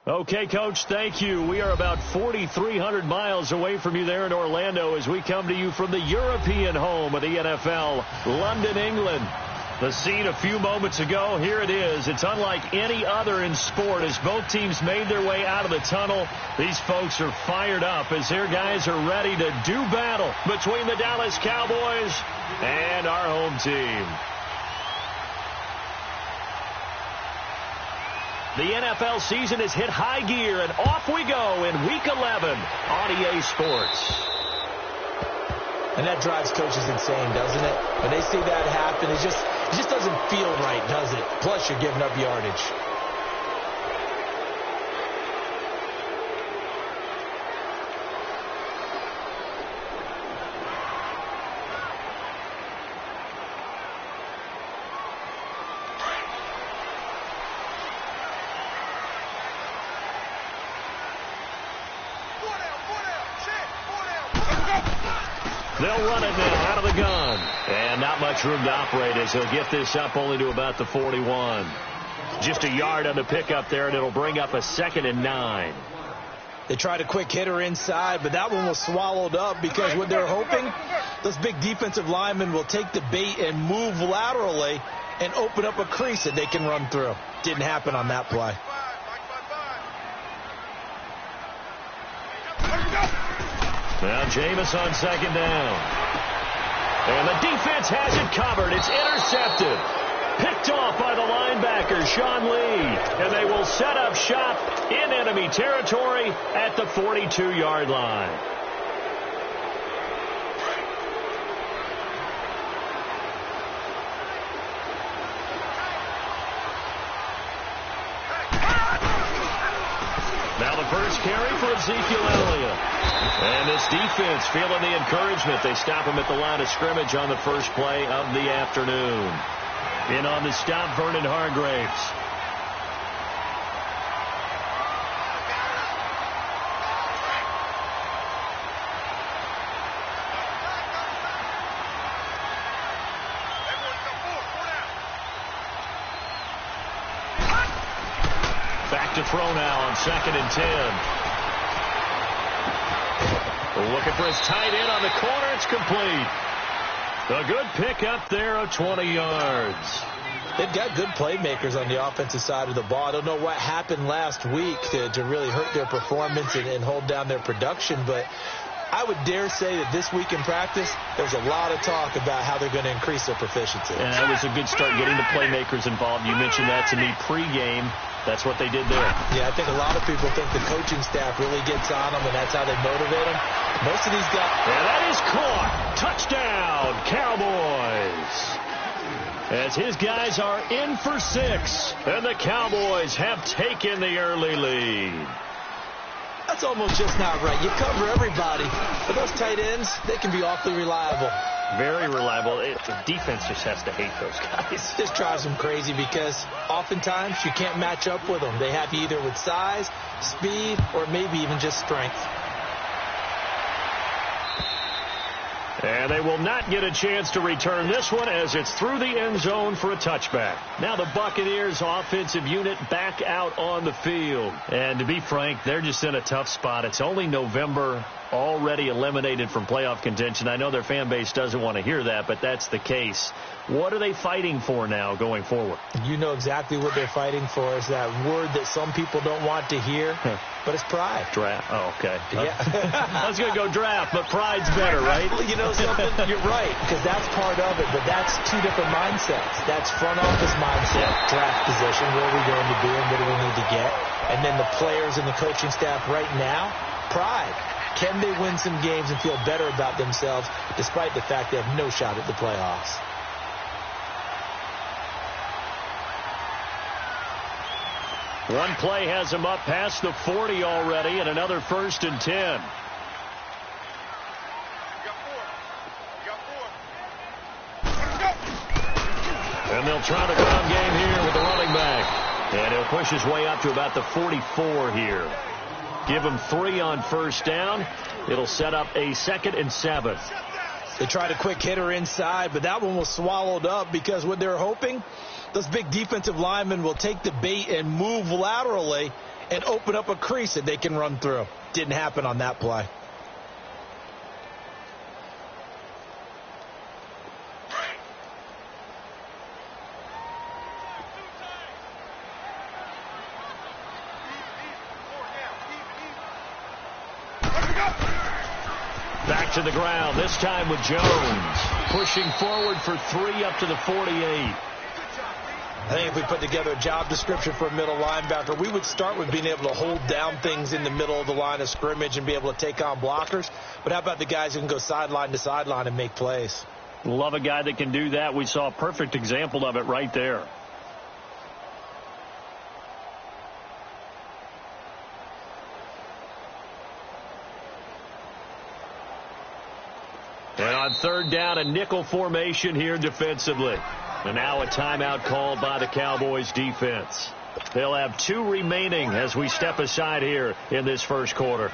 Okay, Coach, thank you. We are about 4,300 miles away from you there in Orlando as we come to you from the European home of the NFL, London, England. The scene a few moments ago, here it is. It's unlike any other in sport as both teams made their way out of the tunnel. These folks are fired up as their guys are ready to do battle between the Dallas Cowboys and our home team. The NFL season has hit high gear, and off we go in Week 11 on EA Sports. And that drives coaches insane, doesn't it? When they see that happen, it just doesn't feel right, does it? Plus, you're giving up yardage. They'll run it now out of the gun. And not much room to operate as he'll get this up only to about the 41. Just a yard on the pickup there, and it'll bring up a 2nd and 9. They tried a quick hitter inside, but that one was swallowed up because what they're hoping, those big defensive linemen will take the bait and move laterally and open up a crease that they can run through. Didn't happen on that play. Now Jameis on 2nd down. And the defense has it covered. It's intercepted. Picked off by the linebacker, Sean Lee. And they will set up shop in enemy territory at the 42-yard line. Now the first carry for Ezekiel Elliott. And this defense feeling the encouragement. They stop him at the line of scrimmage on the first play of the afternoon. In on the stop, Vernon Hargreaves. Back to throw now on 2nd and 10. Looking for his tight end on the corner. It's complete. A good pickup there of 20 yards. They've got good playmakers on the offensive side of the ball. I don't know what happened last week to really hurt their performance and hold down their production, but I would dare say that this week in practice, there's a lot of talk about how they're going to increase their proficiency. And that was a good start, getting the playmakers involved. You mentioned that to me pregame. That's what they did there. Yeah, I think a lot of people think the coaching staff really gets on them, and that's how they motivate them. Most of these guys... And that is caught. Touchdown, Cowboys. As his guys are in for 6, and the Cowboys have taken the early lead. That's almost just not right. You cover everybody, but those tight ends, they can be awfully reliable. Very reliable. The defense just has to hate those guys. This drives them crazy because oftentimes you can't match up with them. They have you either with size, speed, or maybe even just strength. And they will not get a chance to return this one as it's through the end zone for a touchback. Now the Buccaneers offensive unit back out on the field. And to be frank, they're just in a tough spot. It's only November, already eliminated from playoff contention. I know their fan base doesn't want to hear that, but that's the case. What are they fighting for now going forward? You know exactly what they're fighting for. Is that word that some people don't want to hear, but it's pride. Draft. Oh, okay. Yeah. I was going to go draft, but pride's better, right? Well, you know something? You're right, because that's part of it, but that's two different mindsets. That's front office mindset, draft position, where are we going to be and what do we need to get? And then the players and the coaching staff right now, pride. Can they win some games and feel better about themselves despite the fact they have no shot at the playoffs? One play has him up past the 40 already, and another 1st and 10. And they'll try the ground game here with the running back. And he'll push his way up to about the 44 here. Give him 3 on 1st down. It'll set up a 2nd and 7. They tried a quick hitter inside, but that one was swallowed up because what they're hoping, those big defensive linemen will take the bait and move laterally and open up a crease that they can run through. Didn't happen on that play. Back to the ground, this time with Jones. Pushing forward for 3 up to the 48. I think if we put together a job description for a middle linebacker, we would start with being able to hold down things in the middle of the line of scrimmage and be able to take on blockers. But how about the guys who can go sideline to sideline and make plays? Love a guy that can do that. We saw a perfect example of it right there. And on third down, a nickel formation here defensively. And now a timeout called by the Cowboys defense. They'll have 2 remaining as we step aside here in this first quarter.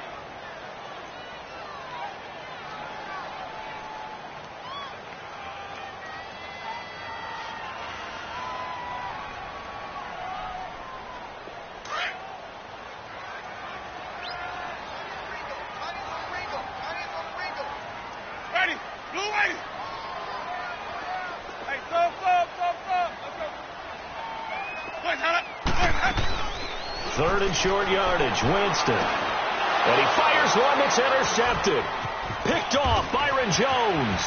Third and short yardage, Winston. And he fires one that's intercepted. Picked off Byron Jones.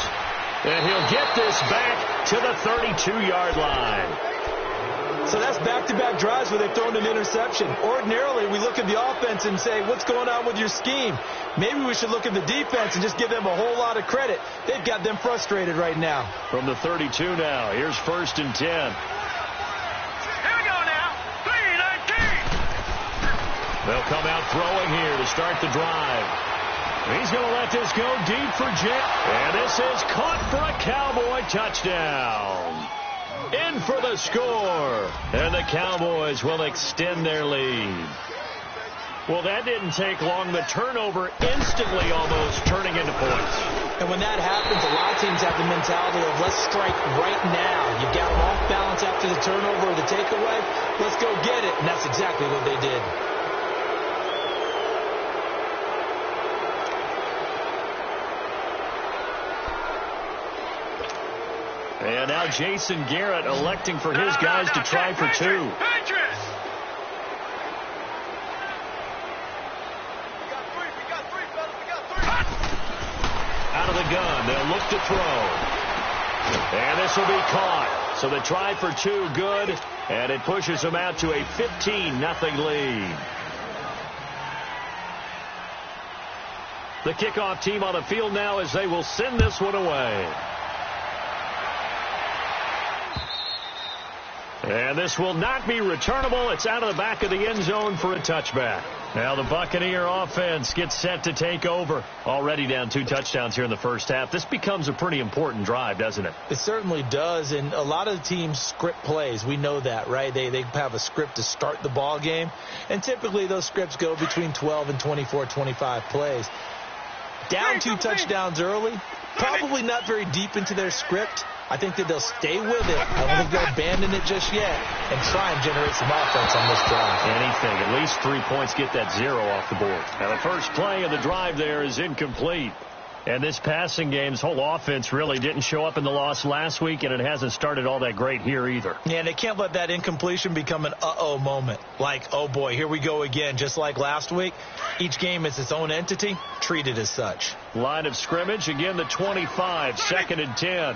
And he'll get this back to the 32-yard line. So that's back-to-back drives where they've thrown an interception. Ordinarily, we look at the offense and say, what's going on with your scheme? Maybe we should look at the defense and just give them a whole lot of credit. They've got them frustrated right now. From the 32 now, here's 1st and 10. They'll come out throwing here to start the drive. He's going to let this go deep for Jett. And this is caught for a Cowboy touchdown. In for the score. And the Cowboys will extend their lead. Well, that didn't take long. The turnover instantly almost turning into points. And when that happens, a lot of teams have the mentality of let's strike right now. You've got them off balance after the turnover or the takeaway. Let's go get it. And that's exactly what they did. And now Jason Garrett electing for his guys to try for 2. Out of the gun, they'll look to throw. And this will be caught. So the try for 2 good, and it pushes them out to a 15-0 lead. The kickoff team on the field now as they will send this one away. And this will not be returnable. It's out of the back of the end zone for a touchback. Now the Buccaneer offense gets set to take over. Already down 2 touchdowns here in the first half. This becomes a pretty important drive, doesn't it? It certainly does. And a lot of the teams script plays. We know that, right? They have a script to start the ball game. And typically those scripts go between 12 and 24, 25 plays. Down 2 touchdowns early. Probably not very deep into their script. I think that they'll stay with it. I don't think they'll abandon it just yet and try and generate some offense on this drive. Anything. At least 3 points, get that 0 off the board. Now the first play of the drive there is incomplete. And this passing game's whole offense really didn't show up in the loss last week, and it hasn't started all that great here either. Yeah, and they can't let that incompletion become an uh-oh moment. Like, oh boy, here we go again, just like last week. Each game is its own entity, treated as such. Line of scrimmage, again the 25, 2nd and 10.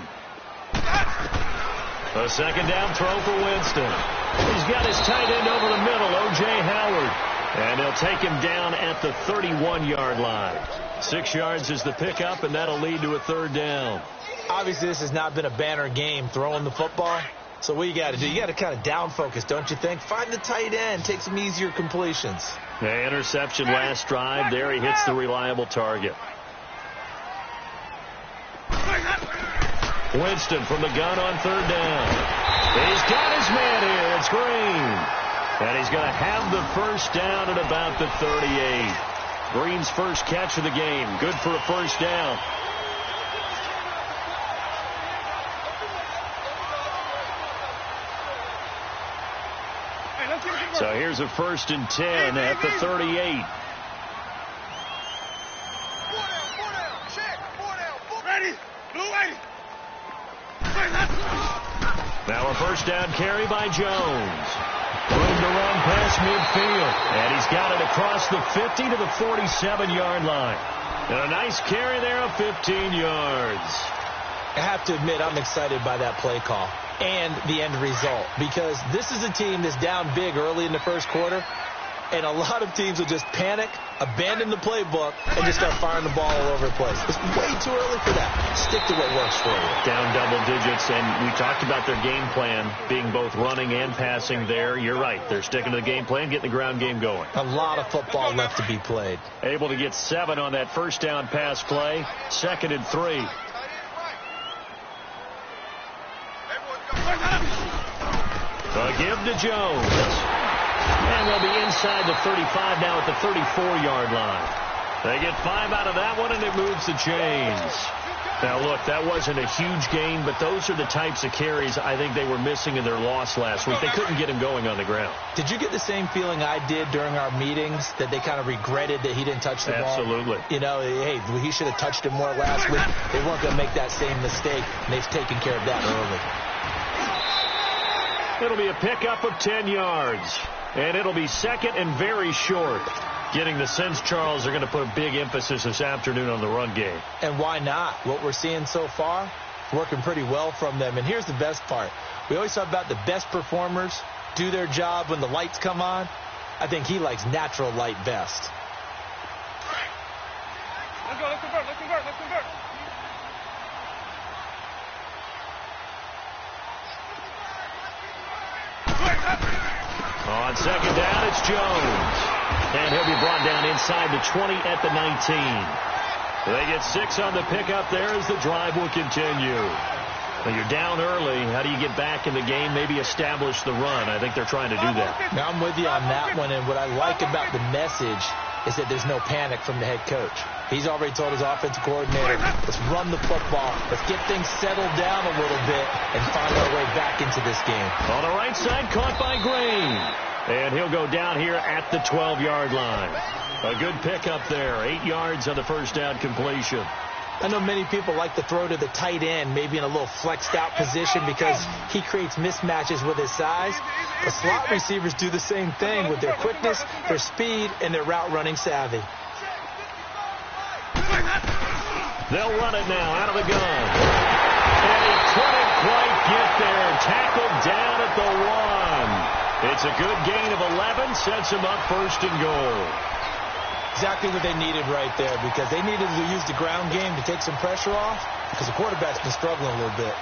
A second down throw for Winston. He's got his tight end over the middle, O.J. Howard. And he'll take him down at the 31-yard line. 6 yards is the pickup, and that'll lead to a 3rd down. Obviously, this has not been a banner game throwing the football. So what you got to do, you got to kind of down focus, don't you think? Find the tight end, take some easier completions. The interception last drive. There he hits the reliable target. Winston from the gun on 3rd down. He's got his man here. It's Green. And he's going to have the first down at about the 38. Green's first catch of the game. Good for a first down. So here's here's a 1st and 10 at the 38. Now a 1st down carry by Jones. Room to run past midfield. And he's got it across the 50 to the 47-yard line. And a nice carry there of 15 yards. I have to admit, I'm excited by that play call and the end result, because this is a team that's down big early in the first quarter, and a lot of teams will just panic, abandon the playbook, and just start firing the ball all over the place. It's way too early for that. Stick to what works for you. Down double digits, and we talked about their game plan being both running and passing there. You're right. They're sticking to the game plan, getting the ground game going. A lot of football left to be played. Able to get 7 on that 1st down pass play. 2nd and 3. A give to Jones. And they'll be inside the 35 now at the 34-yard line. They get 5 out of that one, and it moves the chains. Now, look, that wasn't a huge gain, but those are the types of carries I think they were missing in their loss last week. They couldn't get him going on the ground. Did you get the same feeling I did during our meetings, that they kind of regretted that he didn't touch the ball? Absolutely. You know, hey, he should have touched it more last week. They weren't going to make that same mistake, and they've taken care of that early. It'll be a pickup of 10 yards. And it'll be 2nd and very short. Getting the sense, Charles, they're going to put a big emphasis this afternoon on the run game. And why not? What we're seeing so far, working pretty well from them. And here's the best part. We always talk about the best performers do their job when the lights come on. I think he likes natural light best. Let's go, let's convert, let's convert, let's convert. On 2nd down, it's Jones. And he'll be brought down inside the 20 at the 19. They get 6 on the pickup there as the drive will continue. When you're down early, how do you get back in the game, maybe establish the run? I think they're trying to do that. Now, I'm with you on that one, and what I like about the message is that there's no panic from the head coach. He's already told his offensive coordinator, let's run the football, let's get things settled down a little bit and find our way back into this game. On the right side, caught by Green. And he'll go down here at the 12-yard line. A good pickup there, 8 yards on the 1st down completion. I know many people like to throw to the tight end, maybe in a little flexed out position because he creates mismatches with his size. The slot receivers do the same thing with their quickness, their speed, and their route running savvy. They'll run it now out of the gun. And he couldn't quite get there. Tackled down at the 1. It's a good gain of 11, sets him up 1st and goal. Exactly what they needed right there, because they needed to use the ground game to take some pressure off, because the quarterback's been struggling a little bit.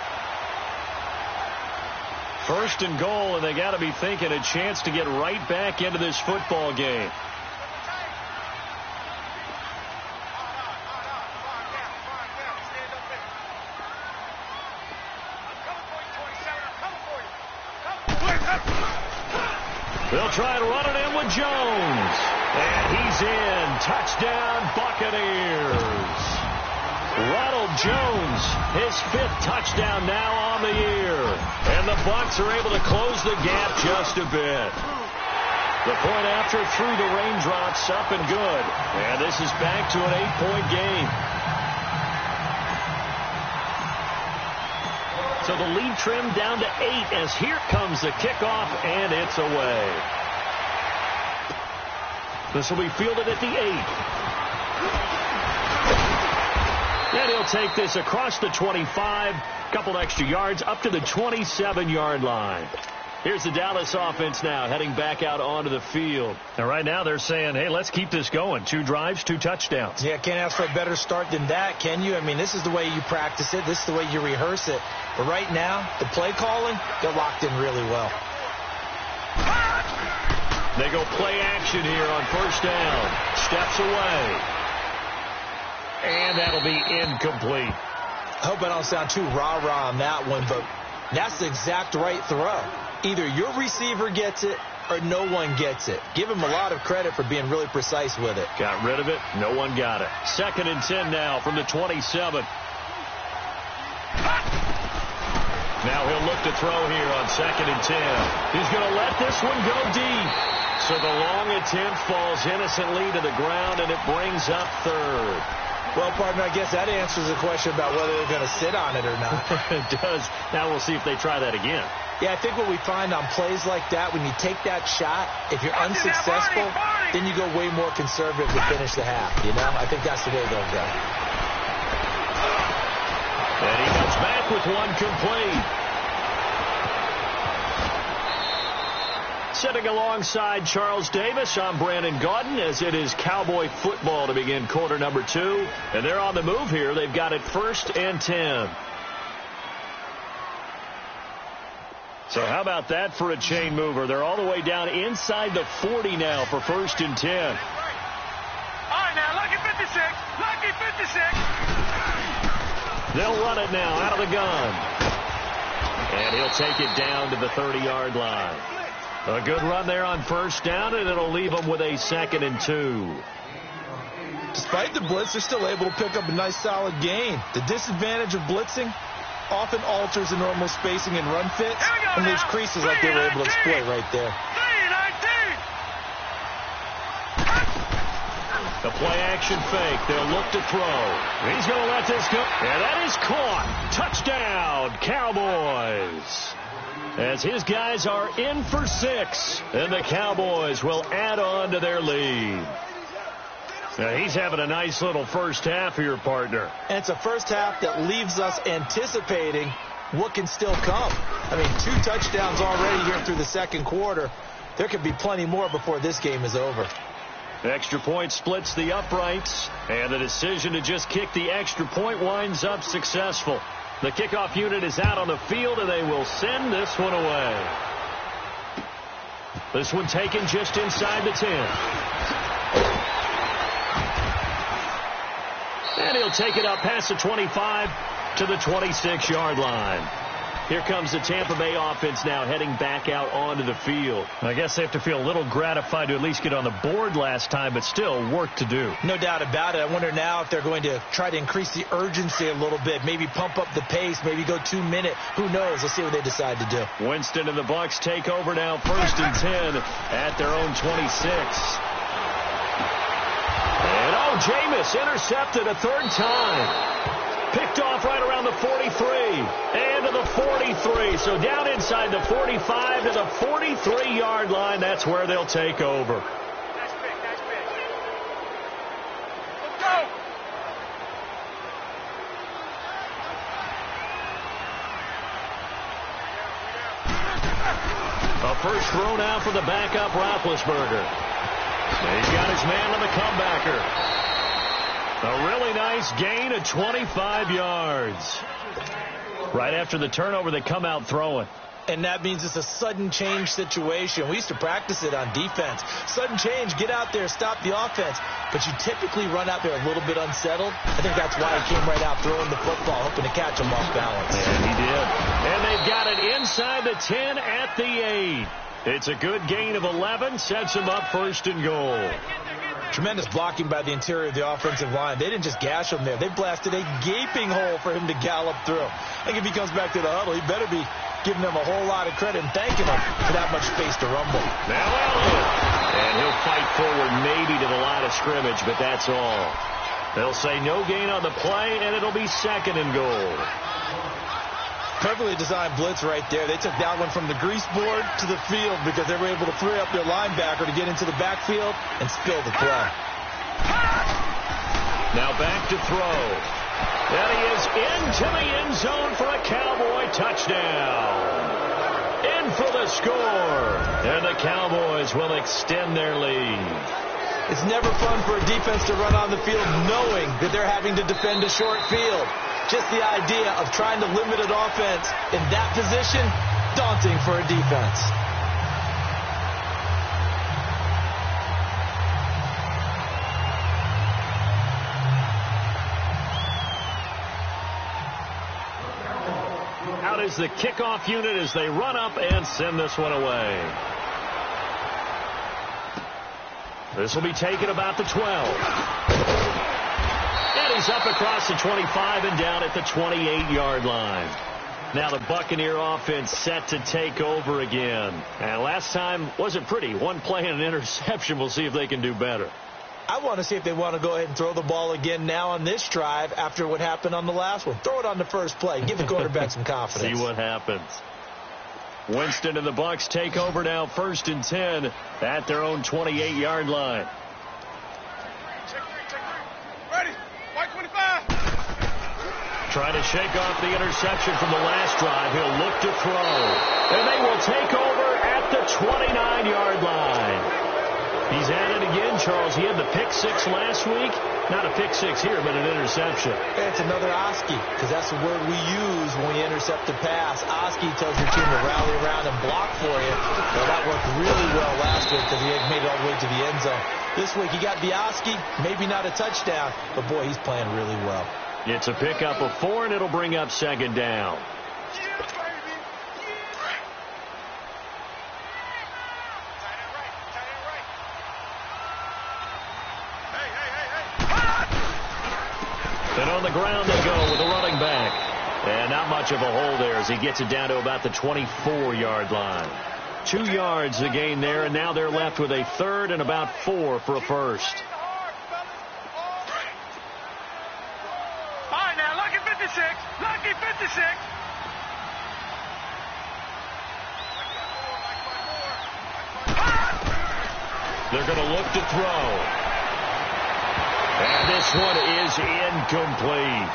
1st and goal, and they got to be thinking a chance to get right back into this football game. They'll try to run it in with Jones. And he's in. Touchdown, Buccaneers. Ronald Jones, his 5th touchdown now on the year. And the Bucs are able to close the gap just a bit. The point after through the raindrops, up and good. And this is back to an 8-point game. So the lead trimmed down to 8 as here comes the kickoff, and it's away. This will be fielded at the 8. And he'll take this across the 25, couple extra yards, up to the 27-yard line. Here's the Dallas offense now, heading back out onto the field. And right now they're saying, hey, let's keep this going. 2 drives, 2 touchdowns. Yeah, can't ask for a better start than that, can you? I mean, this is the way you practice it. This is the way you rehearse it. But right now, the play calling, they're locked in really well. They go play action here on 1st down. Steps away. And that'll be incomplete. I hope I don't sound too rah-rah on that one, but that's the exact right throw. Either your receiver gets it or no one gets it. Give him a lot of credit for being really precise with it. Got rid of it. No one got it. 2nd and 10 now from the 27. Now he'll look to throw here on 2nd and 10. He's going to let this one go deep. So the long attempt falls innocently to the ground, and it brings up third. Well, partner, I guess that answers the question about whether they're going to sit on it or not. It does. Now we'll see if they try that again. Yeah, I think what we find on plays like that, when you take that shot, if you're unsuccessful, then you go way more conservative to finish the half, you know? I think that's the way they'll go. And he comes back with one complete. Sitting alongside Charles Davis, I'm Brandon Gaudin, as it is Cowboy football to begin quarter number 2. And they're on the move here. They've got it 1st and 10. So how about that for a chain mover? They're all the way down inside the 40 now for 1st and 10. All right, now, lucky 56. Lucky 56. They'll run it now out of the gun. And he'll take it down to the 30-yard line. A good run there on 1st down, and it'll leave them with a 2nd and 2. Despite the blitz, they're still able to pick up a nice solid gain. The disadvantage of blitzing often alters the normal spacing and run fits, and leaves creases like they were able to exploit right there. The play-action fake. They'll look to throw. He's going to let this go. And that is caught. Touchdown, Cowboys. As his guys are in for 6, and the Cowboys will add on to their lead. Now, he's having a nice little first half here, partner. And it's a first half that leaves us anticipating what can still come. I mean, 2 touchdowns already here through the second quarter. There could be plenty more before this game is over. Extra point splits the uprights, and the decision to just kick the extra point winds up successful. The kickoff unit is out on the field, and they will send this one away. This one taken just inside the 10. And he'll take it up past the 25 to the 26-yard line. Here comes the Tampa Bay offense now heading back out onto the field. I guess they have to feel a little gratified to at least get on the board last time, but still work to do. No doubt about it. I wonder now if they're going to try to increase the urgency a little bit, maybe pump up the pace, maybe go 2 minute. Who knows? Let's see what they decide to do. Winston and the Bucs take over now 1st and 10 at their own 26. And Jameis intercepted a 3rd time. Picked off right around the 43 and to the 43. So down inside the 45 to the 43-yard line. That's where they'll take over. That's big. That's big. Let's go. A first throw now for the backup Roethlisberger. He's got his man on the comebacker. A really nice gain of 25 yards. Right after the turnover, they come out throwing. And that means it's a sudden change situation. We used to practice it on defense. Sudden change, get out there, stop the offense. But you typically run out there a little bit unsettled. I think that's why he came right out throwing the football, hoping to catch him off balance. And he did. And they've got it inside the 10 at the 8. It's a good gain of 11, sets him up 1st and goal. Tremendous blocking by the interior of the offensive line. They didn't just gash him there. They blasted a gaping hole for him to gallop through. I think if he comes back to the huddle, he better be giving them a whole lot of credit and thanking them for that much space to rumble. Now Elliott. And he'll fight forward maybe to the line of scrimmage, but that's all. They'll say no gain on the play, and it'll be 2nd and goal. Perfectly designed blitz right there. They took that one from the grease board to the field because they were able to free up their linebacker to get into the backfield and spill the play. Now back to throw. And he is into the end zone for a Cowboy touchdown. In for the score. And the Cowboys will extend their lead. It's never fun for a defense to run on the field knowing that they're having to defend a short field. Just the idea of trying to limit an offense in that position, daunting for a defense. Out is the kickoff unit as they run up and send this one away. This will be taken about the 12. And he's up across the 25 and down at the 28-yard line. Now the Buccaneer offense set to take over again. And last time wasn't pretty. One play and an interception. We'll see if they can do better. I want to see if they want to go ahead and throw the ball again now on this drive after what happened on the last one. Throw it on the first play. Give the quarterback some confidence. See what happens. Winston and the Bucs take over now, 1st and 10 at their own 28-yard line. Ready. White 25. Trying to shake off the interception from the last drive. He'll look to throw. And they will take over at the 29-yard line. He's at it again, Charles. He had the pick 6 last week. Not a pick 6 here, but an interception. It's another Oski, because that's the word we use when we intercept a pass. Oski tells your team to rally around and block for you. Well, that worked really well last week because he had made it all the way to the end zone. This week he got the Oski, maybe not a touchdown, but boy, he's playing really well. It's a pickup of 4, and it'll bring up 2nd down. And on the ground they go with a running back. And not much of a hole there as he gets it down to about the 24-yard line. 2 yards to gain there, and now they're left with a 3rd and about 4 for a first. All right, now, lucky 56. Lucky 56. They're going to look to throw. And this one is incomplete.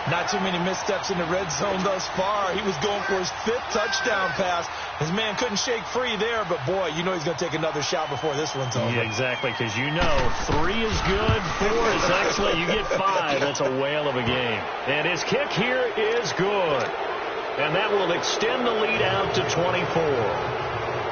Not too many missteps in the red zone thus far. He was going for his 5th touchdown pass. His man couldn't shake free there, but boy, you know he's going to take another shot before this one's over. Yeah, exactly, because you know 3 is good, 4 is excellent. You get 5, that's a whale of a game. And his kick here is good. And that will extend the lead out to 24.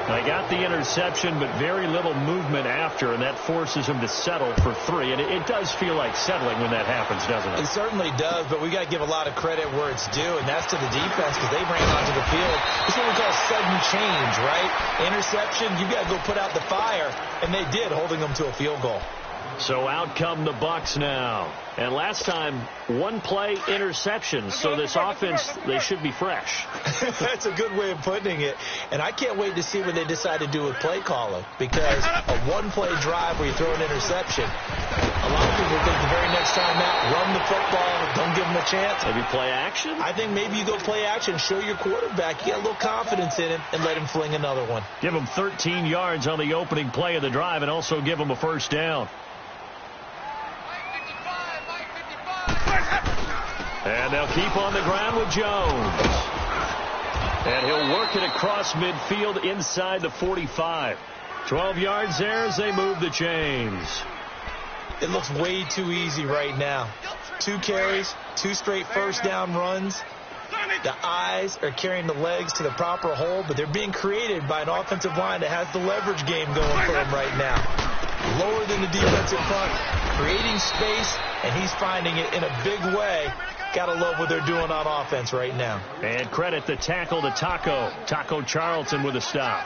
They got the interception, but very little movement after, and that forces him to settle for 3. And it does feel like settling when that happens, doesn't it? It certainly does, but we got to give a lot of credit where it's due, and that's to the defense because they ran onto the field. It's what we call sudden change, right? Interception, you got to go put out the fire, and they did, holding them to a field goal. So out come the Bucs now. And last time, 1 play interception. So this offense, they should be fresh. That's a good way of putting it. And I can't wait to see what they decide to do with play calling. Because a 1-play drive where you throw an interception, a lot of people think the very next time out, run the football, don't give them a chance. Maybe play action? I think maybe you go play action, show your quarterback, you got a little confidence in him, and let him fling another one. Give him 13 yards on the opening play of the drive and also give him a first down. And they'll keep on the ground with Jones. And he'll work it across midfield inside the 45. 12 yards there as they move the chains. It looks way too easy right now. 2 carries, 2 straight first down runs. The eyes are carrying the legs to the proper hole, but they're being created by an offensive line that has the leverage game going for them right now. Lower than the defensive front, creating space, and he's finding it in a big way. Gotta love what they're doing on offense right now. And credit the tackle to Taco Charlton with a stop.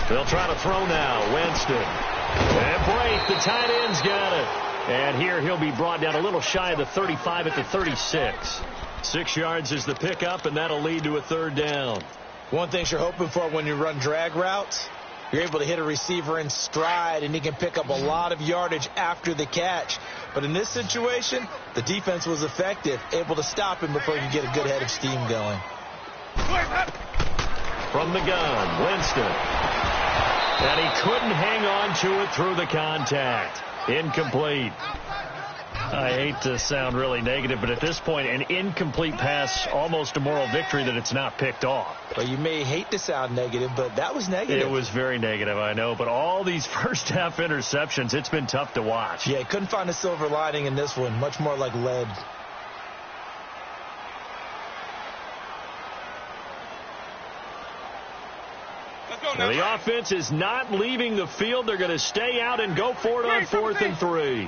They'll try to throw now. Winston. And Brate, the tight end's got it. And here he'll be brought down a little shy of the 35 at the 36. 6 yards is the pickup, and that'll lead to a 3rd down. One thing you're hoping for when you run drag routes, you're able to hit a receiver in stride, and he can pick up a lot of yardage after the catch. But in this situation, the defense was effective, able to stop him before he could get a good head of steam going. From the gun, Winston. And he couldn't hang on to it through the contact. Incomplete. I hate to sound really negative, but at this point, an incomplete pass, almost a moral victory that it's not picked off. Well, you may hate to sound negative, but that was negative. It was very negative, I know, but all these first-half interceptions, it's been tough to watch. Yeah, couldn't find a silver lining in this one, much more like lead. Now, the offense is not leaving the field. They're going to stay out and go for it on 4th and 3.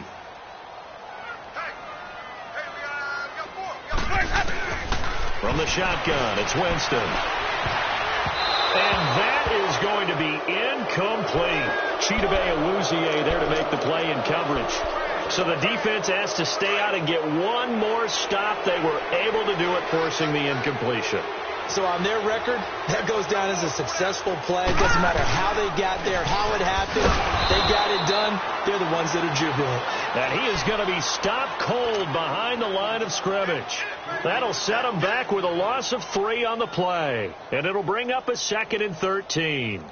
From the shotgun, it's Winston. And that is going to be incomplete. Chidobe Awuzie there to make the play in coverage. So the defense has to stay out and get one more stop. They were able to do it, forcing the incompletion. So on their record, that goes down as a successful play. It doesn't matter how they got there, how it happened. They got it done. They're the ones that are jubilant. And he is going to be stopped cold behind the line of scrimmage. That'll set him back with a loss of 3 on the play. And it'll bring up a 2nd and 13.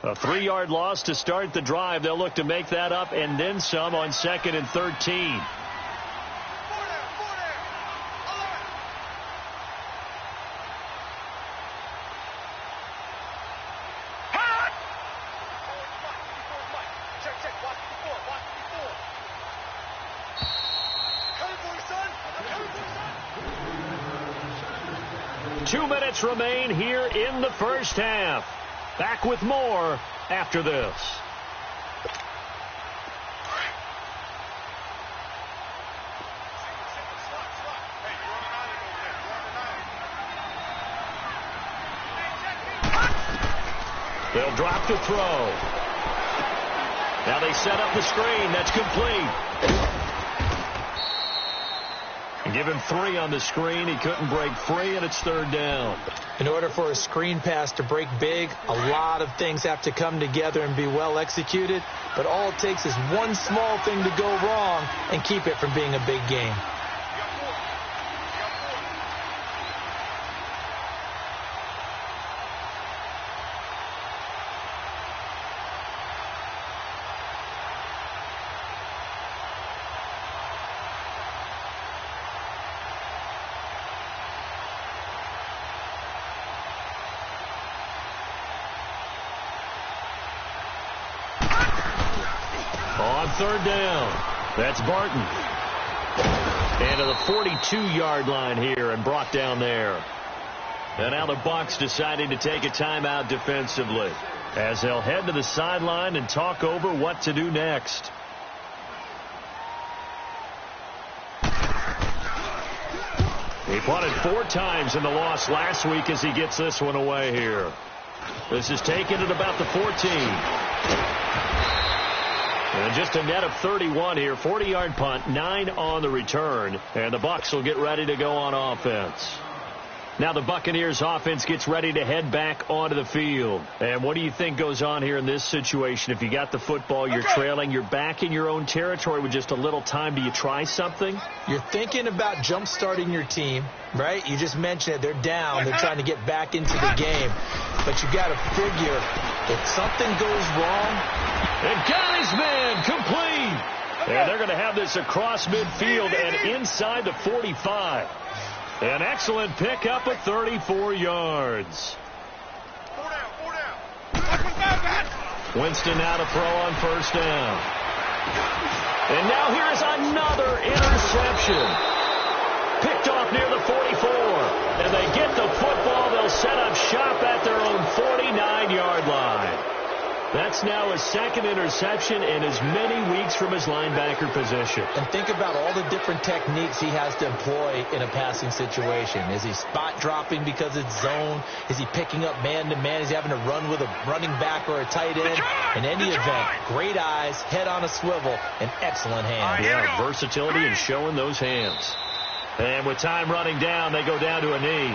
A 3-yard loss to start the drive. They'll look to make that up and then some on 2nd and 13. Remain here in the first half. Back with more after this. They'll drop to throw. Now they set up the screen. That's complete. Give him 3 on the screen. He couldn't break free, and it's 3rd down. In order for a screen pass to break big, a lot of things have to come together and be well executed. But all it takes is one small thing to go wrong and keep it from being a big game. On 3rd down, that's Barton. And to the 42-yard line here and brought down there. And now the Bucs deciding to take a timeout defensively as they'll head to the sideline and talk over what to do next. He punted 4 times in the loss last week as he gets this one away here. This is taken at about the 14. And just a net of 31 here. 40-yard punt, 9 on the return. And the Bucs will get ready to go on offense. Now the Buccaneers offense gets ready to head back onto the field. And what do you think goes on here in this situation? If you got the football, you're trailing, you're back in your own territory with just a little time. Do you try something? You're thinking about jump-starting your team, right? You just mentioned it. They're down. They're trying to get back into the game. But you got to figure if something goes wrong. And got his man complete. And they're going to have this across midfield and inside the 45. An excellent pickup of 34 yards. Winston now to throw on 1st down. And now here's another interception. Picked off near the 44. And they get the football. They'll set up shop at their own 49-yard line. That's now his 2nd interception in as many weeks from his linebacker position. And think about all the different techniques he has to employ in a passing situation. Is he spot dropping because it's zone? Is he picking up man-to-man? Is he having to run with a running back or a tight end? In any event, great eyes, head on a swivel, and excellent hands. Yeah, versatility and showing those hands. And with time running down, they go down to a knee.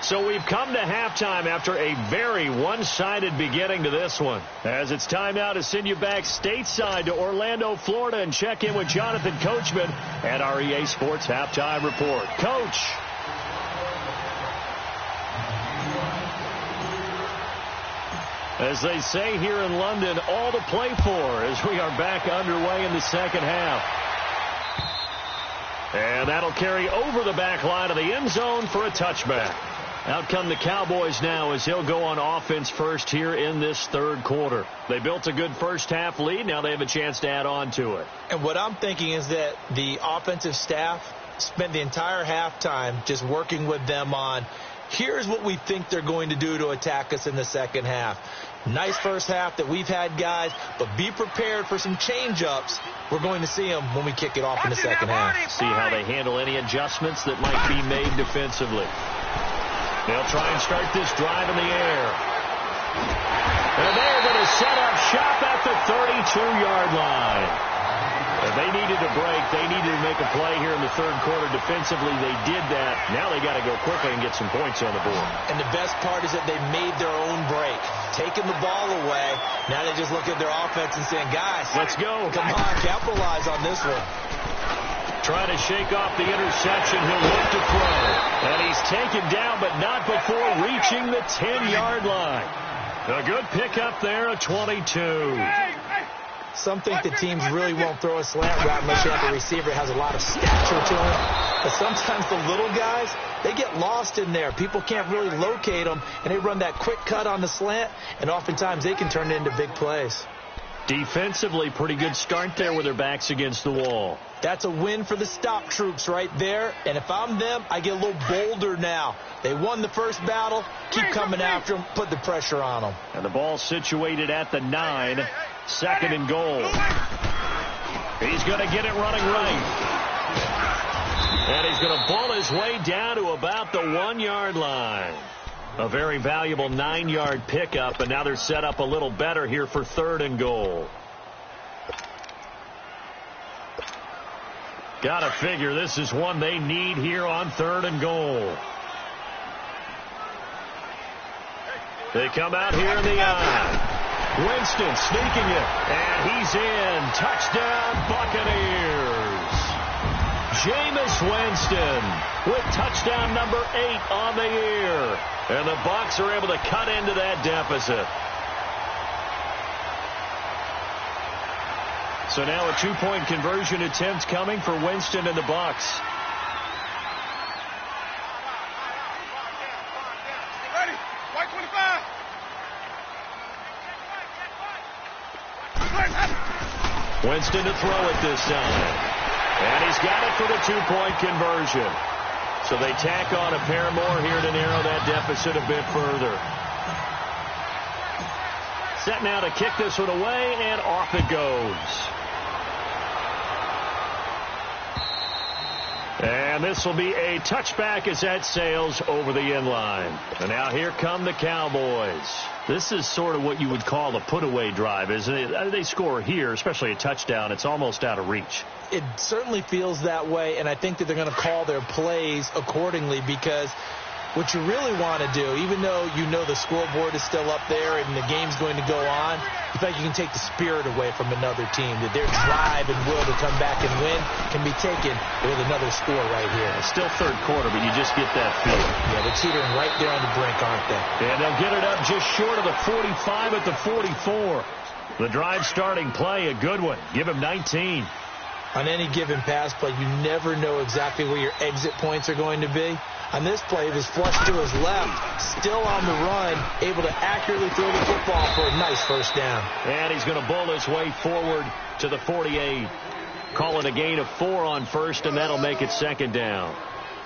So we've come to halftime after a very one-sided beginning to this one. As it's time now to send you back stateside to Orlando, Florida, and check in with Jonathan Coachman at our EA Sports Halftime Report. Coach. As they say here in London, all to play for as we are back underway in the 2nd half. And that'll carry over the back line of the end zone for a touchback. Out come the Cowboys now as he'll go on offense first here in this 3rd quarter. They built a good first half lead. Now they have a chance to add on to it. And what I'm thinking is that the offensive staff spent the entire halftime just working with them on, here's what we think they're going to do to attack us in the second half. Nice first half that we've had, guys, but be prepared for some change-ups. We're going to see them when we kick it off in the second half. See how they handle any adjustments that might be made defensively. They'll try and start this drive in the air. And they're going to set up shop at the 32-yard line. And they needed a break. They needed to make a play here in the third quarter. Defensively, they did that. Now they got to go quickly and get some points on the board. And the best part is that they made their own break. Taking the ball away. Now they just look at their offense and saying, guys, let's go. Come on, capitalize on this one. Trying to shake off the interception. He'll look to throw. And he's taken down, but not before reaching the 10-yard line. A good pickup there, a 22. Some think the teams really won't throw a slant route unless you have a receiver that has a lot of stature to him. But sometimes the little guys, they get lost in there. People can't really locate them, and they run that quick cut on the slant, and oftentimes they can turn it into big plays. Defensively, pretty good start there with their backs against the wall. That's a win for the stop troops right there. And if I'm them, I get a little bolder now. They won the first battle. Keep coming after them. Put the pressure on them. And the ball situated at the 9. Second and goal. He's going to get it running right. And he's going to bull his way down to about the 1-yard line. A very valuable 9-yard pickup, and now they're set up a little better here for third and goal. Gotta figure this is one they need here on third and goal. They come out here in the eye. Winston sneaking it, and he's in. Touchdown, Buccaneers. Jameis Winston with touchdown number 8 on the year. And the Bucs are able to cut into that deficit. So now a 2-point conversion attempt coming for Winston and the Bucs. Ready? White 25. Winston to throw it this time. And he's got it for the 2-point conversion. So they tack on a pair more here to narrow that deficit a bit further. Set now to kick this one away, and off it goes. And this will be a touchback as that sails over the end line. And now here come the Cowboys. This is sort of what you would call a put-away drive, isn't it? They score here, especially a touchdown. It's almost out of reach. It certainly feels that way, and I think that they're going to call their plays accordingly, because what you really want to do, even though you know the scoreboard is still up there and the game's going to go on, you think you can take the spirit away from another team, that their drive and will to come back and win can be taken with another score right here. It's still third quarter, but you just get that feel. Yeah, they're teetering right there on the brink, aren't they? And they'll get it up just short of the 45 at the 44. The drive starting play, a good one. Give him 19. On any given pass play, you never know exactly where your exit points are going to be. On this play, it was flushed to his left, still on the run, able to accurately throw the football for a nice first down. And he's going to bull his way forward to the 48. Call it a gain of 4 on first, and that'll make it second down.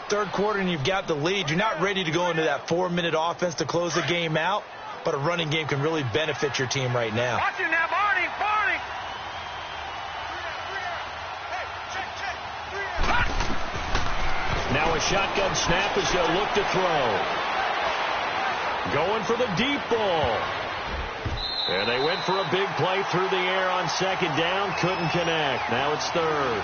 Third quarter, and you've got the lead. You're not ready to go into that 4-minute offense to close the game out, but a running game can really benefit your team right now. Watch him now, Barney, Barney. Now a shotgun snap as they'll look to throw. Going for the deep ball. And they went for a big play through the air on second down. Couldn't connect. Now it's third.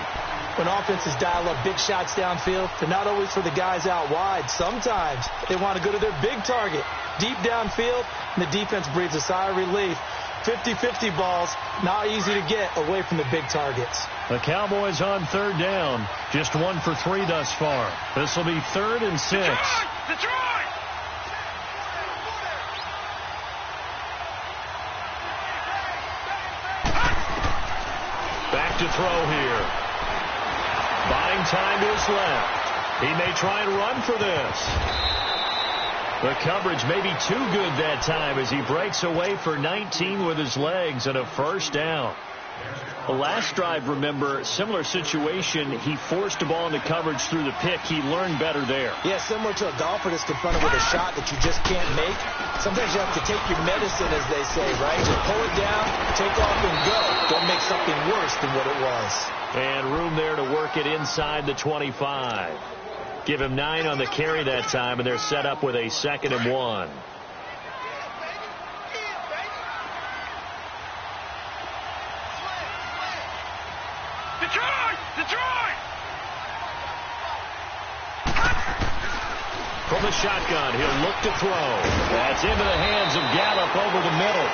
When offenses dial up big shots downfield, they're not always for the guys out wide. Sometimes they want to go to their big target, deep downfield, and the defense breathes a sigh of relief. 50-50 balls, not easy to get away from the big targets. The Cowboys on third down, just 1 for 3 thus far. This will be 3rd and 6. Detroit! Back to throw here. Buying time to his left. He may try and run for this. The coverage may be too good that time as he breaks away for 19 with his legs and a first down. The last drive, remember, similar situation. He forced the ball into coverage through the pick. He learned better there. Yeah, similar to a golfer that's confronted with a shot that you just can't make. Sometimes you have to take your medicine, as they say, right? Just pull it down, take off, and go. Don't make something worse than what it was. And room there to work it inside the 25. Give him 9 on the carry that time, and they're set up with a 2nd and 1. Detroit! From the shotgun, he'll look to throw. That's into the hands of Gallup over the middle.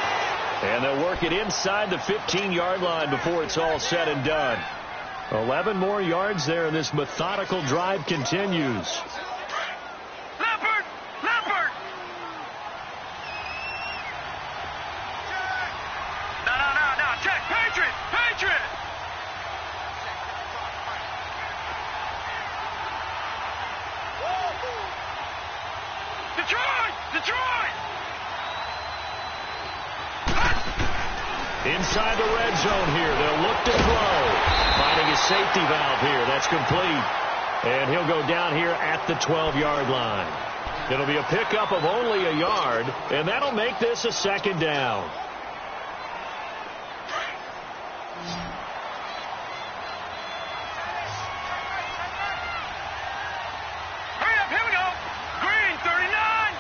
And they'll work it inside the 15-yard line before it's all said and done. 11 more yards there, and this methodical drive continues. Leopard! No. Check. Patriot! Detroit! Inside the red zone here. They'll look to throw. Finding his safety valve here. That's complete. And he'll go down here at the 12-yard line. It'll be a pickup of only a yard, and that'll make this a 2nd down. Hurry up, here we go. Green 39.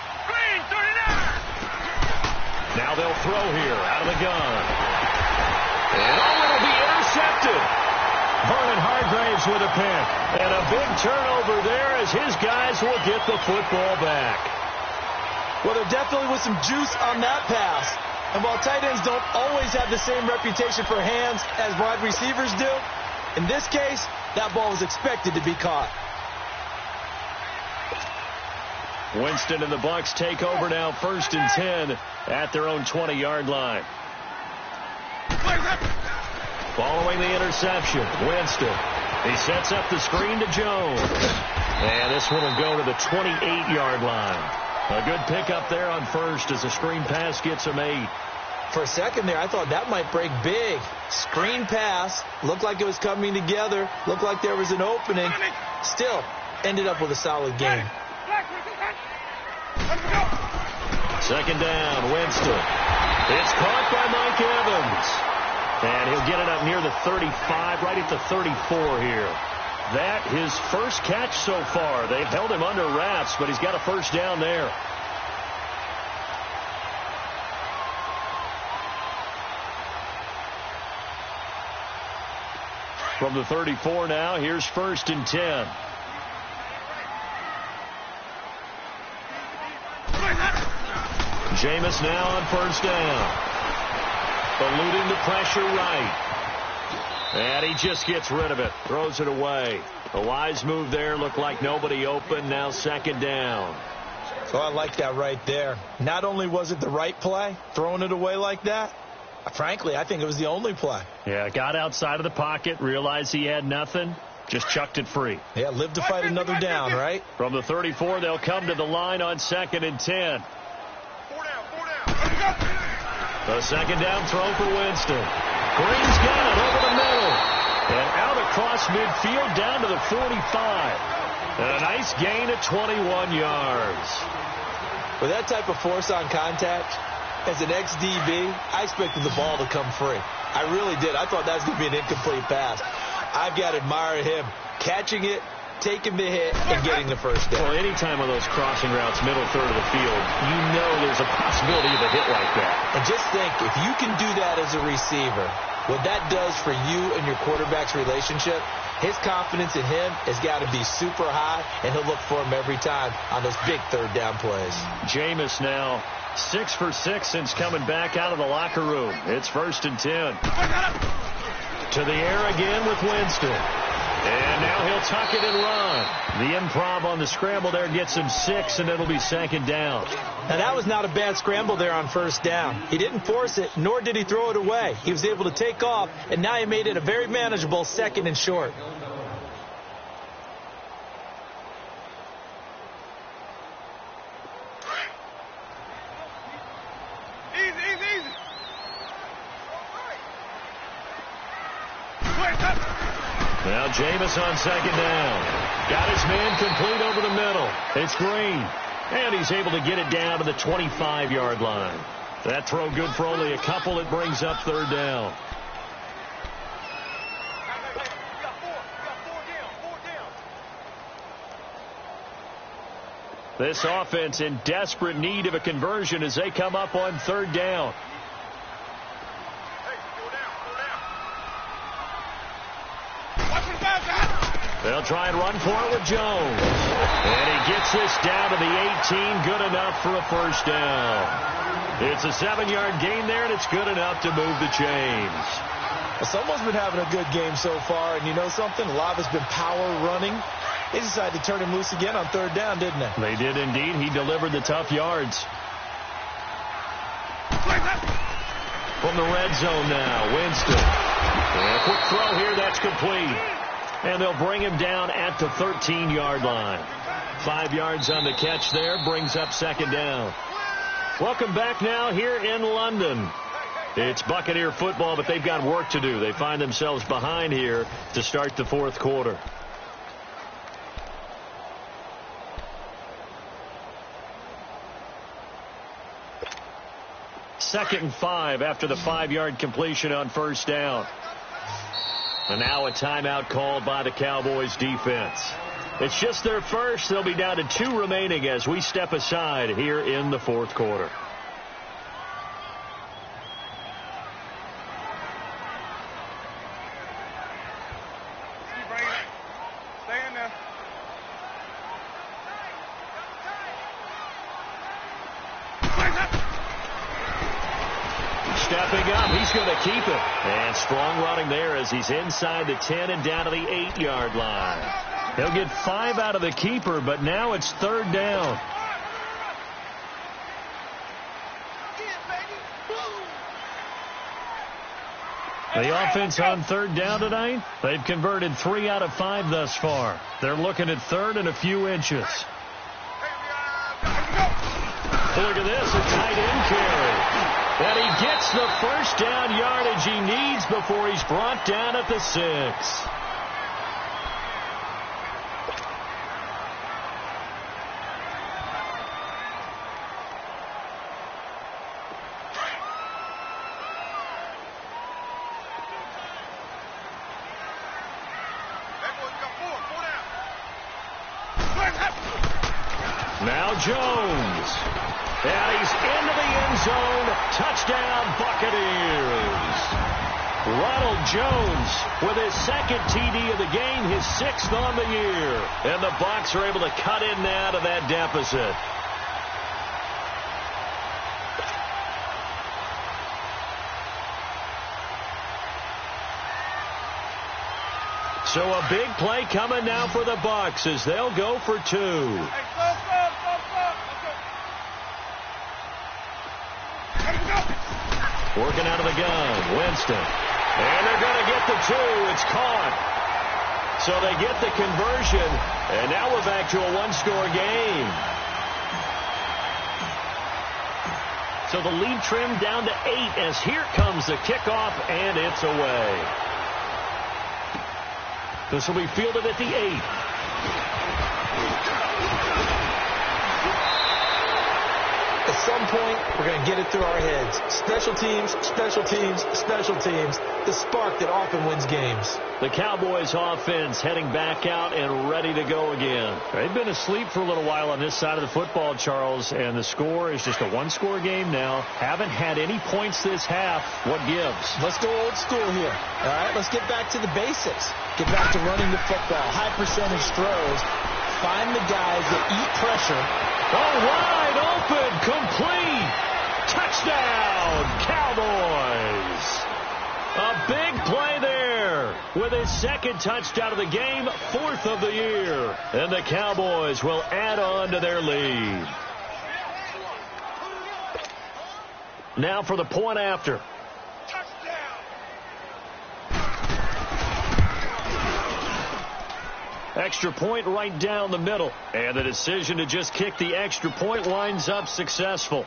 Now they'll throw here out of the gun. And it'll be intercepted. Vernon Hargraves with a pick. And a big turnover there as his guys will get the football back. Well, there definitely was some juice on that pass. And while tight ends don't always have the same reputation for hands as wide receivers do, in this case, that ball was expected to be caught. Winston and the Bucs take over now, 1st and 10 at their own 20-yard line. Following the interception, Winston. He sets up the screen to Jones. And this one will go to the 28-yard line. A good pickup there on 1st as the screen pass gets him 8. For a second there, I thought that might break big. Screen pass. Looked like it was coming together. Looked like there was an opening. Still, ended up with a solid game. 2nd down, Winston. It's caught by Mike Evans. And he'll get it up near the 35, right at the 34 here. That his first catch so far. They've held him under wraps, but he's got a 1st down there. From the 34 now, here's 1st and 10. Jameis now on 1st down. Eluding the pressure right. And he just gets rid of it. Throws it away. A wise move there. Looked like nobody open. Now 2nd down. Oh, I like that right there. Not only was it the right play, throwing it away like that, frankly, I think it was the only play. Yeah, got outside of the pocket, realized he had nothing, just chucked it free. Yeah, live to fight another down, right? From the 34, they'll come to the line on 2nd and 10. 4 down. The 2nd down throw for Winston. Green's got it over the middle. And out across midfield down to the 45. And a nice gain of 21 yards. With that type of force on contact, as an ex-DB, I expected the ball to come free. I really did. I thought that was going to be an incomplete pass. I've got to admire him catching it, taking the hit, and getting the 1st down. Well, anytime on those crossing routes, middle third of the field, you know there's a possibility of a hit like that. And just think, if you can do that as a receiver, what that does for you and your quarterback's relationship, his confidence in him has got to be super high, and he'll look for him every time on those big 3rd down plays. Jameis now 6 for 6 since coming back out of the locker room. It's 1st and 10. To the air again with Winston. And now he'll tuck it and run. The improv on the scramble there gets him 6, and it'll be 2nd down. Now, that was not a bad scramble there on 1st down. He didn't force it, nor did he throw it away. He was able to take off, and now he made it a very manageable 2nd and short. Easy. Now Jameis on second down. Got his man complete over the middle. It's Green. And he's able to get it down to the 25-yard line. That throw good for only a couple. It brings up third down. This offense in desperate need of a conversion as they come up on third down. They'll try and run for it with Jones. And he gets this down to the 18. Good enough for a first down. It's a 7-yard gain there, and it's good enough to move the chains. Someone's been having a good game so far, and you know something? A lot has been power running. They decided to turn him loose again on third down, didn't they? They did indeed. He delivered the tough yards. From the red zone now, Winston. And a quick throw here, that's complete. And they'll bring him down at the 13-yard line. 5 yards on the catch there, brings up second down. Welcome back now here in London. It's Buccaneer football, but they've got work to do. They find themselves behind here to start the fourth quarter. Second and 5 after the 5-yard completion on first down. And now a timeout called by the Cowboys defense. It's just their first. They'll be down to 2 remaining as we step aside here in the fourth quarter. Stepping up, he's going to keep it. And strong running there as he's inside the 10 and down to the 8-yard line. He'll get 5 out of the keeper, but now it's third down. The offense on third down tonight, they've converted 3 out of 5 thus far. They're looking at third and a few inches. Look at this, a tight end carry. And he gets the first down yardage he needs before he's brought down at the 6. Now Jones. And he's into the end zone. Touchdown, Buccaneers. Ronald Jones with his second TD of the game, his 6th on the year. And the Bucs are able to cut in now to that deficit. So a big play coming now for the Bucs as they'll go for 2. Working out of the gun, Winston. And they're going to get the 2. It's caught. So they get the conversion, and now we're back to a 1-score game. So the lead trimmed down to 8 as here comes the kickoff, and it's away. This will be fielded at the 8. At some point, we're going to get it through our heads. Special teams, special teams, special teams. The spark that often wins games. The Cowboys offense heading back out and ready to go again. They've been asleep for a little while on this side of the football, Charles, and the score is just a 1-score game now. Haven't had any points this half. What gives? Let's go old school here. All right, let's get back to the basics. Get back to running the football. High percentage throws. Find the guys that eat pressure. Oh, wide open, complete. Touchdown, Cowboys. A big play there with his 2nd touchdown of the game, 4th of the year. And the Cowboys will add on to their lead. Now for the point after. Extra point right down the middle. And the decision to just kick the extra point winds up successful.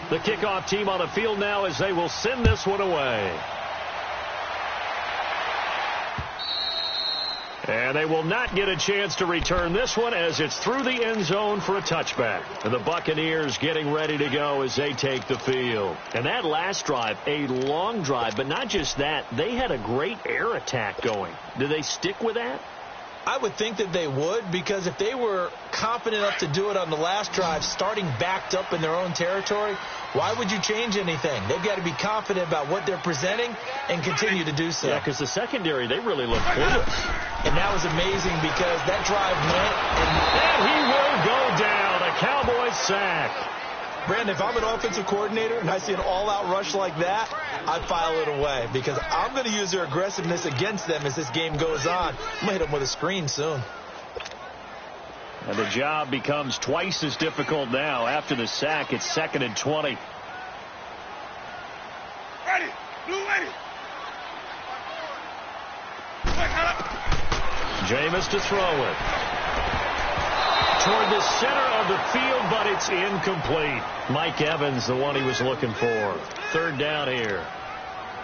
The kickoff team on the field now as they will send this one away. And they will not get a chance to return this one as it's through the end zone for a touchback. And the Buccaneers getting ready to go as they take the field. And that last drive, a long drive, but not just that. They had a great air attack going. Do they stick with that? I would think that they would, because if they were confident enough to do it on the last drive, starting backed up in their own territory, why would you change anything? They've got to be confident about what they're presenting and continue to do so. Yeah, because the secondary, they really look clueless. And that was amazing because that drive went, and he will go down. A Cowboys sack. Brandon, if I'm an offensive coordinator and I see an all-out rush like that, I'd file it away because I'm going to use their aggressiveness against them as this game goes on. I'm going to hit them with a screen soon. And the job becomes twice as difficult now. After the sack, it's 2nd and 20. Ready. Blue ready. Jameis to throw it. Toward the center of the field, but it's incomplete. Mike Evans, the one he was looking for. 3rd down here.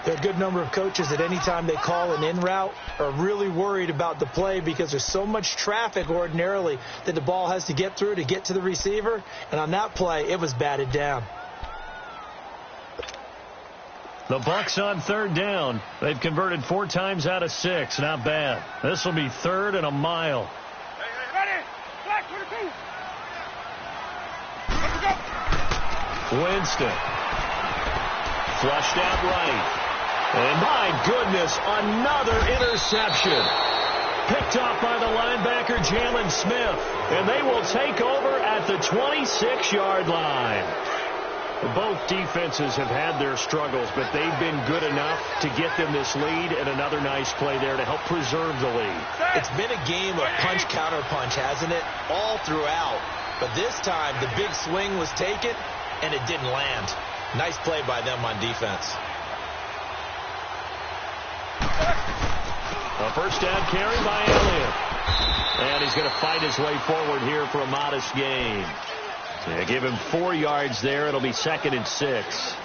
There are a good number of coaches that any time they call an in route are really worried about the play because there's so much traffic ordinarily that the ball has to get through to get to the receiver. And on that play, it was batted down. The Bucs on 3rd down. They've converted 4 times out of 6. Not bad. This will be 3rd and a mile. Ready. Black 22. Let's go. Winston. Flushed out right. And my goodness, another interception. Picked off by the linebacker, Jalen Smith. And they will take over at the 26-yard line. Both defenses have had their struggles, but they've been good enough to get them this lead, and another nice play there to help preserve the lead. It's been a game of punch-counter-punch, hasn't it? All throughout. But this time, the big swing was taken, and it didn't land. Nice play by them on defense. A first down carry by Elliott. And he's going to fight his way forward here for a modest gain. Yeah, give him 4 yards there. It'll be 2nd and 6.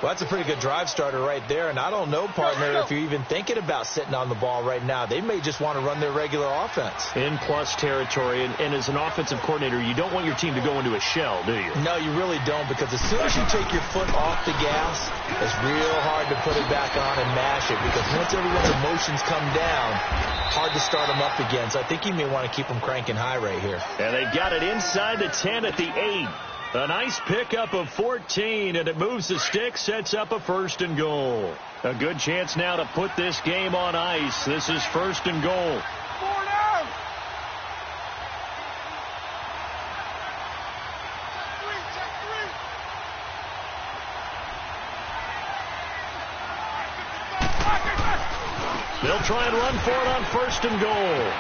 Well, that's a pretty good drive starter right there. And I don't know, partner, if you're even thinking about sitting on the ball right now. They may just want to run their regular offense. In plus territory. And as an offensive coordinator, you don't want your team to go into a shell, do you? No, you really don't, because as soon as you take your foot off the gas, it's real hard to put it back on and mash it, because once everyone's emotions come down, hard to start them up again. So I think you may want to keep them cranking high right here. And they've got it inside the 10 at the 8. A nice pickup of 14, and it moves the stick, sets up a 1st and goal. A good chance now to put this game on ice. This is 1st and goal. 4 down. 3, check 3. They'll try and run for it on 1st and goal.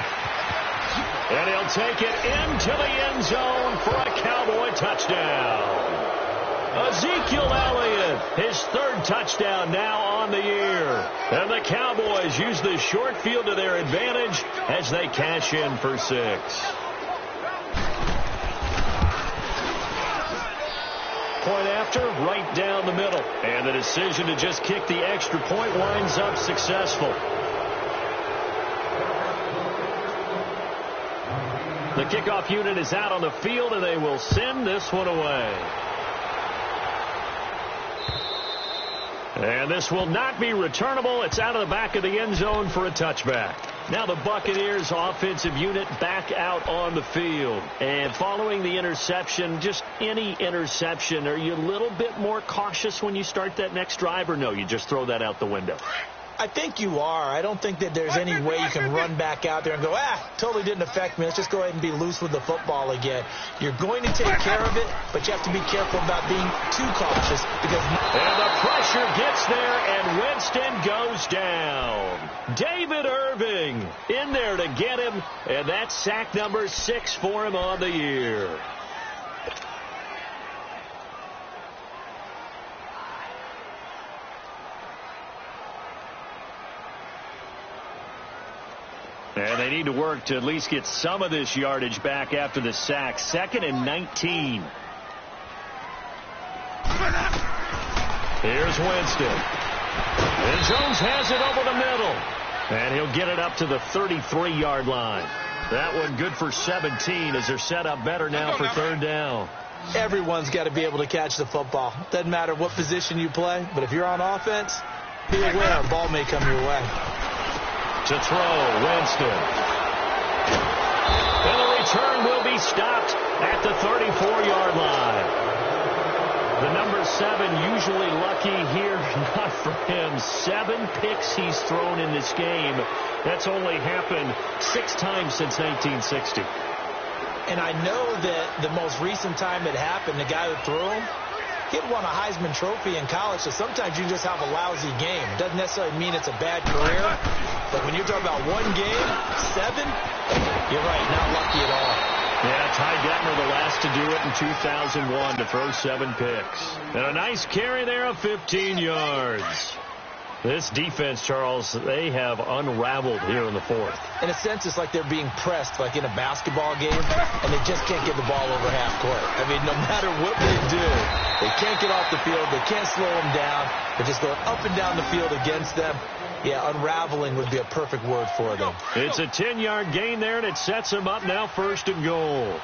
And he'll take it into the end zone for a Cowboy touchdown. Ezekiel Elliott, his 3rd touchdown now on the year. And the Cowboys use the short field to their advantage as they cash in for 6. Point after, right down the middle. And the decision to just kick the extra point winds up successful. The kickoff unit is out on the field, and they will send this one away. And this will not be returnable. It's out of the back of the end zone for a touchback. Now the Buccaneers offensive unit back out on the field. And following the interception, just any interception, are you a little bit more cautious when you start that next drive, or no, you just throw that out the window? I think you are. I don't think that there's any way you can run back out there and go, totally didn't affect me. Let's just go ahead and be loose with the football again. You're going to take care of it, but you have to be careful about being too cautious because... And the pressure gets there, and Winston goes down. David Irving in there to get him, and that's sack number 6 for him on the year. And they need to work to at least get some of this yardage back after the sack. 2nd and 19. Here's Winston. And Jones has it over the middle. And he'll get it up to the 33-yard line. That one good for 17 as they're set up better now for third down. Everyone's got to be able to catch the football. Doesn't matter what position you play, but if you're on offense, be aware a ball may come your way. To throw, Winston. And the return will be stopped at the 34-yard line. The number 7 usually lucky here, not for him. 7 picks he's thrown in this game. That's only happened 6 times since 1960. And I know that the most recent time it happened, the guy who threw him, he had won a Heisman Trophy in college, so sometimes you just have a lousy game. It doesn't necessarily mean it's a bad career, but when you're talking about one game, 7, you're right, not lucky at all. Yeah, Ty Detmer the last to do it in 2001 to throw 7 picks. And a nice carry there of 15 yards. This defense, Charles, they have unraveled here in the fourth. In a sense, it's like they're being pressed like in a basketball game, and they just can't get the ball over half court. I mean, no matter what they do, they can't get off the field. They can't slow them down. They're just going up and down the field against them. Yeah, unraveling would be a perfect word for them. It's a 10-yard gain there, and it sets them up now first and goal.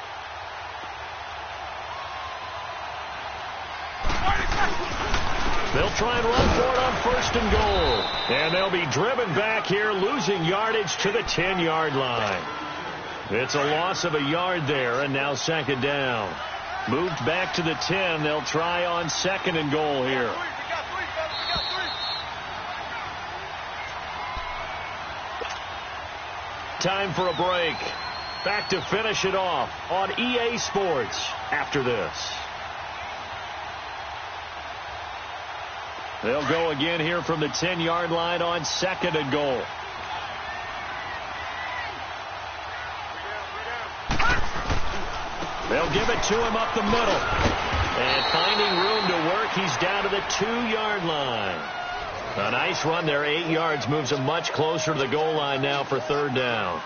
They'll try and run for it on first and goal. And they'll be driven back here, losing yardage to the 10-yard line. It's a loss of a yard there, and now second down. Moved back to the 10. They'll try on second and goal here. Time for a break. Back to finish it off on EA Sports after this. They'll go again here from the 10-yard line on second and goal. They'll give it to him up the middle. And finding room to work, he's down to the 2-yard line. A nice run there, 8 yards, moves him much closer to the goal line now for third down.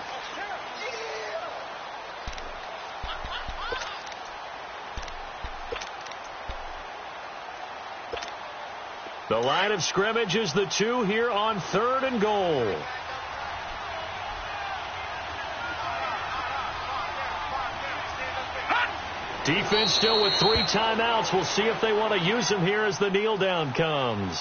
The line of scrimmage is the 2 here on third and goal. Defense still with 3 timeouts. We'll see if they want to use them here as the kneel down comes.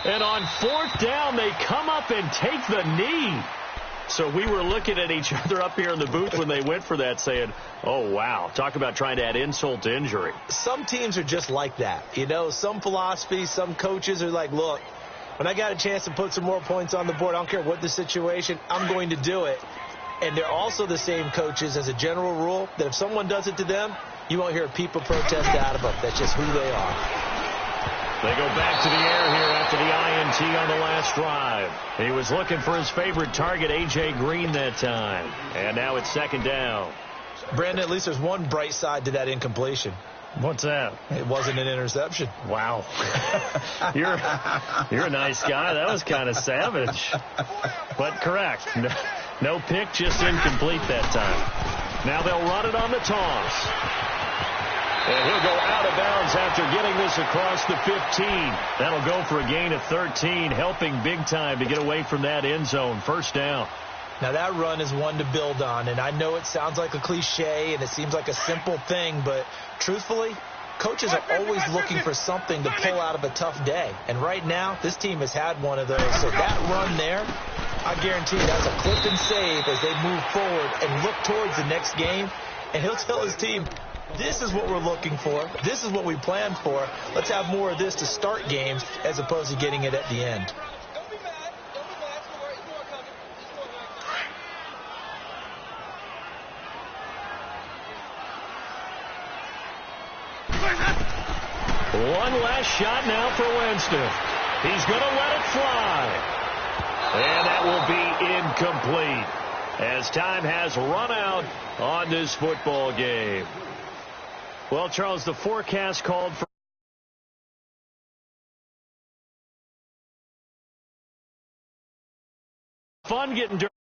And on fourth down, they come up and take the knee. So we were looking at each other up here in the booth when they went for that saying, oh, wow, talk about trying to add insult to injury. Some teams are just like that. You know, some philosophies, some coaches are like, look, when I got a chance to put some more points on the board, I don't care what the situation, I'm going to do it. And they're also the same coaches as a general rule that if someone does it to them, you won't hear people protest out of them. That's just who they are. They go back to the air here after the INT on the last drive. He was looking for his favorite target, A.J. Green, that time. And now it's second down. Brandon, at least there's one bright side to that incompletion. What's that? It wasn't an interception. Wow. You're a nice guy. That was kind of savage. But correct. No pick, just incomplete that time. Now they'll run it on the toss. And he'll go out of bounds after getting this across the 15. That'll go for a gain of 13, helping big time to get away from that end zone. First down. Now that run is one to build on, and I know it sounds like a cliche and it seems like a simple thing, but truthfully, coaches are always looking for something to pull out of a tough day. And right now, this team has had one of those. So that run there, I guarantee that's a clip and save as they move forward and look towards the next game. And he'll tell his team, this is what we're looking for. This is what we planned for. Let's have more of this to start games as opposed to getting it at the end. One last shot now for Winston. He's going to let it fly. And that will be incomplete as time has run out on this football game. Well, Charles, the forecast called for fun getting dirty.